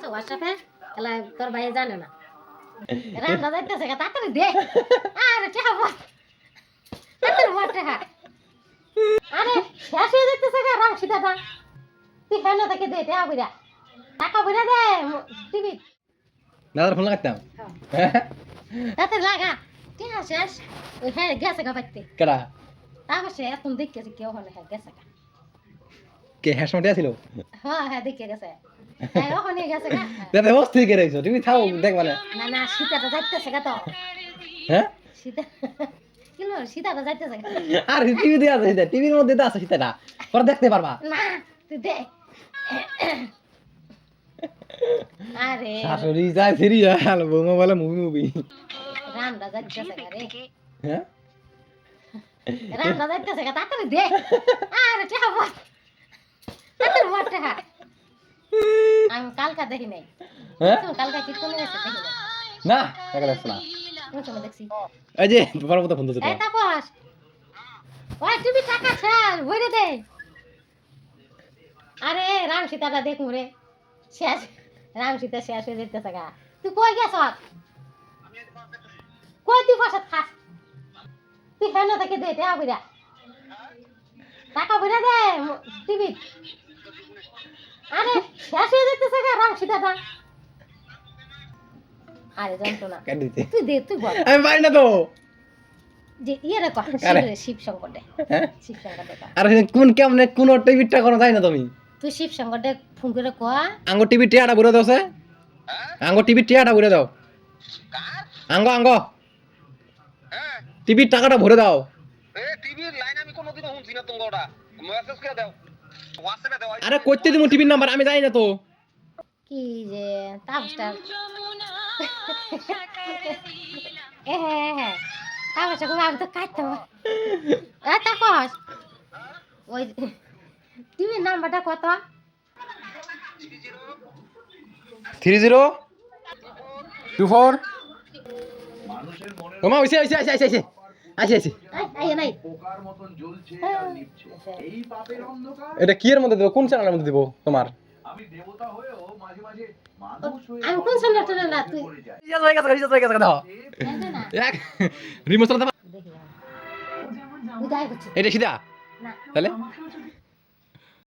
হোয়াটসঅ্যাপে তোর ভাই জানে না রান্না যাইতেছে তাড়াতাড়ি দে আরে কে হবো তাড়াতাড়ি মারতে হ্যাঁ আরে শেষ হয়ে যাইতেছে গা রাম সিধাটা তুই হেন থেকে দে টাকা বুড়া টাকা বুড়া দে টিভি দাদার ফোন লাগাতাম তাড়াতাড়ি লাগা ঠিক আছে শেষ ওই হ্যাঁ গেছে গা পাইতে কেডা তারপর সে এখন দেখতেছে কেউ হলে হ্যাঁ গেছে গা কে হ্যাঁ সময় ছিল হ্যাঁ হ্যাঁ দেখে গেছে হ্যাঁ ওখানে গেছে গা দাদা অস্থির করে রইছো তুমি থাও দেখবা না না না সীতাটা যাইতেছে গা তো হ্যাঁ সীতা কিলো সীতাটা যাইতেছে গা আর টিভি দেয়া আছে টিভির মধ্যে তো আছে সেটা পরে দেখতে পারবা না তুই দেখ আরে শাশুড়ি যায় সিরিয়াল বৌমা বলে মুভি রামটা যাইতেছে গা রে হ্যাঁ রামটা যাইতেছে গা তাড়াতাড়ি দে আরে কে হবো তাড়াতাড়ি মারতে হ্যাঁ আমি কালকা দেখি নাই হ্যাঁ কালকা কি কোন গেছে দেখি নাই না একা দেখছ না কোন সময় দেখছি এই যে পরবর্তী ফোন দিতে এই তাপস ওই তুমি টাকা ছাড় বইরে দে আরে রাম সীতাটা দেখুন রে শেষ রাম সীতা শেষ হয়ে যেতেছে গা তুই কই গেছ কই তুই বসে খাস তুই হেন থেকে দে টাকা বুড়া দে টিভি আরে শেষ হয়ে যেতেছে গা রাম সীতাটা আরে যন্ত্রণা কেন দিতে তুই দে তুই বল আমি পারি না তো যে ইয়ে রে কহ শিব শঙ্করটে হ্যাঁ শিব শঙ্করটে আর কোন কেমনে কোন টিভিটা কোনো যায় না তুমি তুই শিব শঙ্করটে ফোন করে কয়া আঙ্গ টিভি টিয়াটা ঘুরে দাও সে আঙ্গ টিভি টিয়াটা ঘুরে দাও আঙ্গ আঙ্গ টিভির টাকাটা ভরে দাও টিভির লাইন আমি কোনোদিনও শুনছি না তোমার ওটা মেসেজ করে দাও হোয়াটসঅ্যাপে দাও আরে কইতে দিমু টিভির নাম্বার আমি জানি না তো কি যে তাপসটা হ্যাঁ হ্যাঁ তাপসটা খুব আমি তো কাটতে তাপস ওই টিভির নাম্বারটা কত 3024 ওমা ওইসে ওইসে আইসে আইসে আইসে আইসে আইসে আই নাই এটা কি এর মধ্যে দেব কোন চ্যানেলের মধ্যে দেব তোমার আমি কোন চ্যানেলটা না তুই ইয়া হয়ে গেছে দাও এক রিমোট দাও দেখি উদয় করছে এটা সিধা না তাহলে